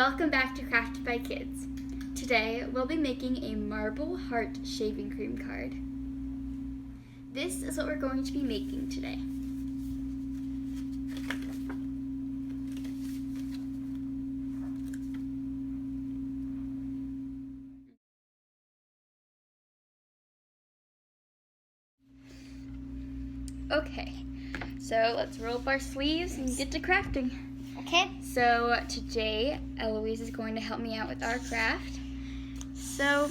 Welcome back to Crafted by Kids. Today we'll be making a marble heart shaving cream card. This is what we're going to be making today. Okay, so let's roll up our sleeves and get to crafting. Okay. So today Eloise is going to help me out with our craft. So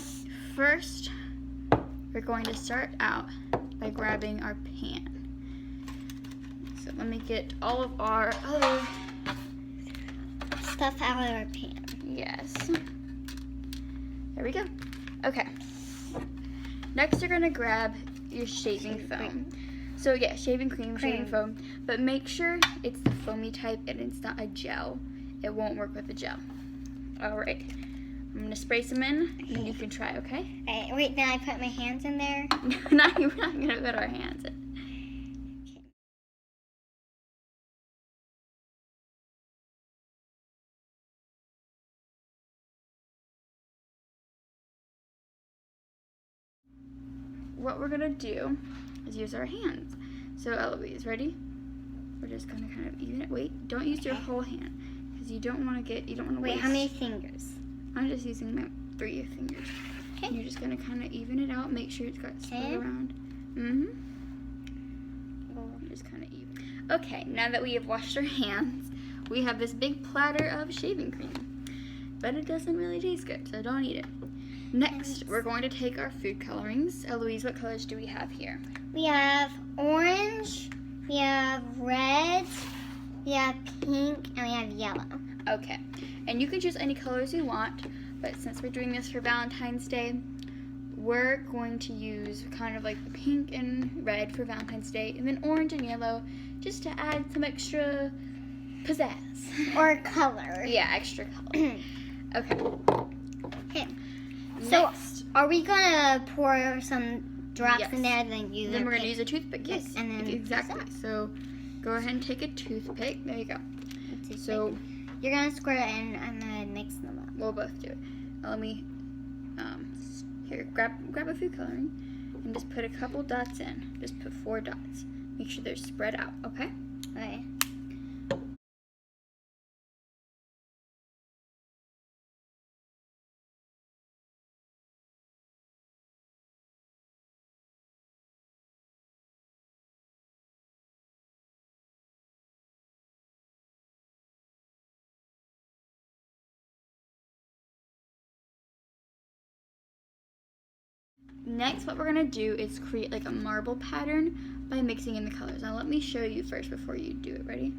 first we're going to start out by grabbing our pan. So let me get all of our other Stuff out of our pan. Yes. There we go. Okay. Next you're going to grab your shaving foam. So yeah, shaving cream, shaving foam. But make sure it's the foamy type and it's not a gel. It won't work with a gel. Alright. I'm going to spray some in and you can try, okay? Alright, wait, then I put my hands in there? No, we're not going to put our hands in. What we're going to do is use our hands. So Eloise, ready? We're just going to kind of even it. Wait, don't use your whole hand because you don't want to waste. Wait, how many fingers? I'm just using my 3 fingers. Okay. And you're just going to kind of even it out. Make sure it's got split around. Just kind of even. Okay, now that we have washed our hands, we have this big platter of shaving cream. But it doesn't really taste good, so don't eat it. Next, we're going to take our food colorings. Eloise, what colors do we have here? We have orange, we have red, we have pink, and we have yellow. Okay, and you can choose any colors you want, but since we're doing this for Valentine's Day, we're going to use kind of like the pink and red for Valentine's Day, and then orange and yellow just to add some extra pizzazz. Or color. Yeah, extra color. Okay. Okay. Next, so, are we gonna pour some drops in there, then use? Then we're gonna use a toothpick. Yes, and then exactly. So, go ahead and take a toothpick. There you go. So, you're gonna squirt it in. I'm gonna mix them up. We'll both do it. Now let me. Here, grab a food coloring, and just put a couple dots in. Just put 4 dots. Make sure they're spread out. Okay. Okay. Next, what we're gonna do is create like a marble pattern by mixing in the colors. Now let me show you first before you do it. Ready?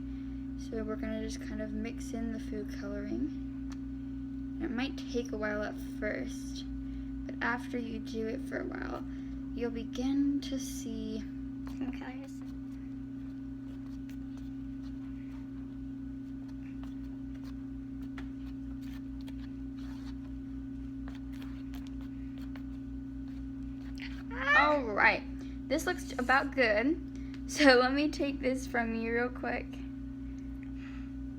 So we're gonna just kind of mix in the food coloring. And it might take a while at first, but after you do it for a while, you'll begin to see some colors. Alright, this looks about good. So let me take this from you real quick.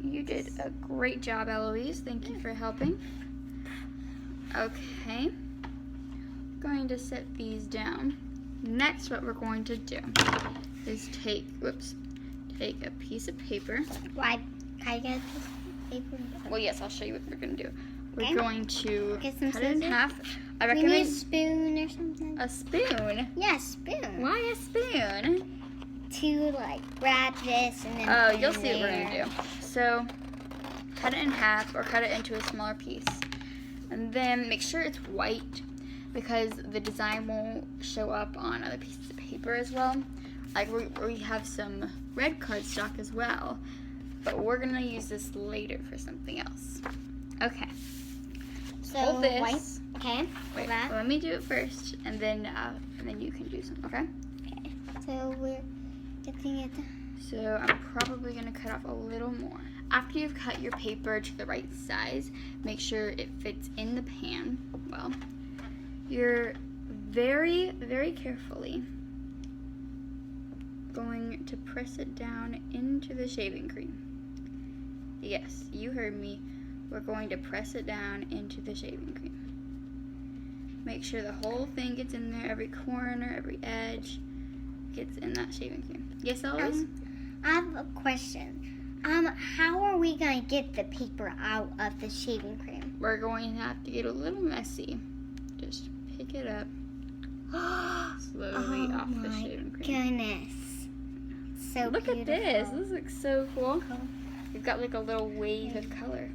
You did a great job, Eloise. Thank you for helping. Okay, going to set these down. Next, what we're going to do is take a piece of paper. Why? Can I get a piece of paper? Well, yes, I'll show you what we're going to do. We're Okay. going to cut it in half. I Maybe recommend a spoon or something. a spoon. Yeah, a spoon. Why a spoon? To like grab this and then. Oh, put you'll it see what we're there. gonna do. So, cut it in half or cut it into a smaller piece, and then make sure it's white because the design won't show up on other pieces of paper as well. Like we have some red cardstock as well, but we're gonna use this later for something else. Okay. So Hold this. white. Okay. Wait, That. let me do it first, and then you can do some. Okay. Okay. So we're getting it. So I'm probably going to cut off a little more. After you've cut your paper to the right size, make sure it fits in the pan well. You're very, very carefully going to press it down into the shaving cream. Yes, you heard me. we're going to press it down into the shaving cream. Make sure the whole thing gets in there, every corner, every edge gets in that shaving cream. Yes, Eloise? I have a question. How are we gonna get the paper out of the shaving cream? We're going to have to get a little messy. Just pick it up slowly off the shaving cream. Goodness. So Look beautiful. at this. This looks so cool. We've got like a little wave of color.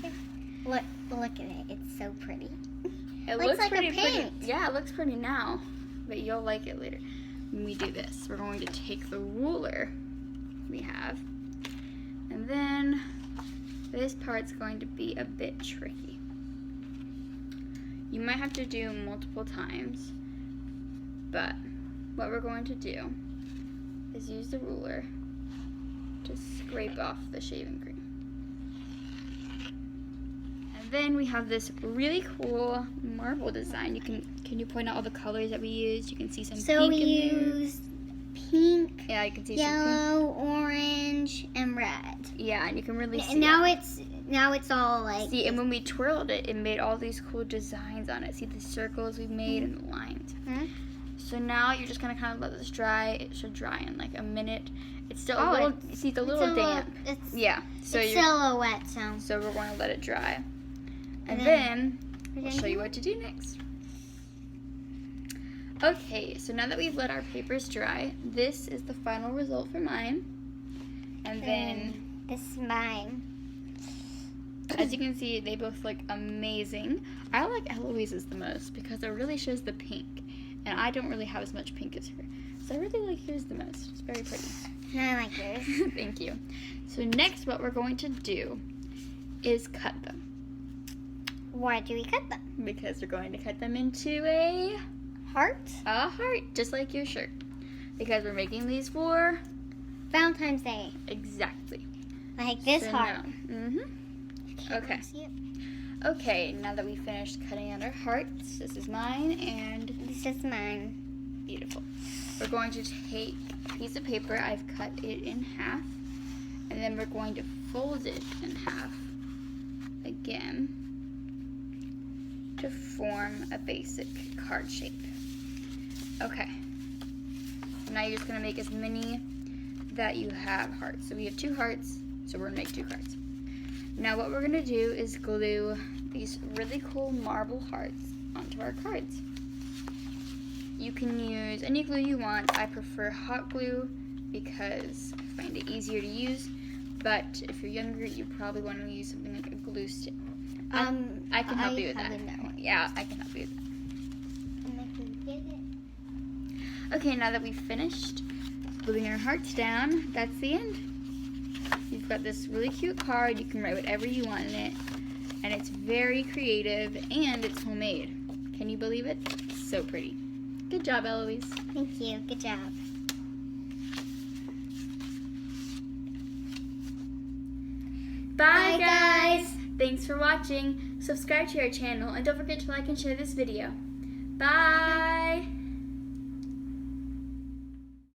Yeah. Look at it. It's so pretty. It Looks looks like a pretty paint. Yeah, it looks pretty now. But you'll like it later. When we do this, we're going to take the ruler we have. And then this part's going to be a bit tricky. You might have to do multiple times. But what we're going to do is use the ruler to scrape off the shaving cream. And then we have this really cool marble design. Can you point out all the colors that we used? You can see some So pink we in there. used pink, Yeah, you can see some yellow, orange, and red. pink. Yeah, and you can really see Now that. it's all like. See, and when we twirled it, it made all these cool designs on it. See the circles we made and the lines. Hmm? So now you're just gonna kind of let this dry. It should dry in like a minute. It's still Oh, a little. it's- See, it's a little damp. It's Yeah. So it's you're. silhouette, So we're going to let it dry, and And then then- we'll show you what to do next. Okay, so now that we've let our papers dry, this is the final result for mine. And then, this is mine. as you can see, they both look amazing. I like Eloise's the most because it really shows the pink, and I don't really have as much pink as her. So I really like yours the most. It's very pretty. And I like yours. Thank you. So next, what we're going to do is cut them. Why do we cut them? Because we're going to cut them into a Heart? heart, just like your shirt. Because we're making these for Valentine's Day. exactly. Like this So heart. now- Okay. Let's see it. Okay, now that we finished cutting out our hearts, this is mine and This is mine. beautiful. We're going to take a piece of paper, I've cut it in half, and then we're going to fold it in half again to form a basic card shape. Okay. Now you're just gonna make as many that you have hearts. So we have 2 hearts, so we're gonna make 2 cards. Now what we're gonna do is glue these really cool marble hearts onto our cards. You can use any glue you want. I prefer hot glue because I find it easier to use, but if you're younger, you probably want to use something like a glue stick. I can help you with that. Yeah, I can help you with that. Okay, now that we've finished gluing our hearts down, that's the end. You've got this really cute card. You can write whatever you want in it, and it's very creative, and it's homemade. Can you believe it? It's so pretty. Good job, Eloise. Thank you. Good job. Bye, guys. Thanks for watching. Subscribe to our channel, and don't forget to like and share this video. Bye.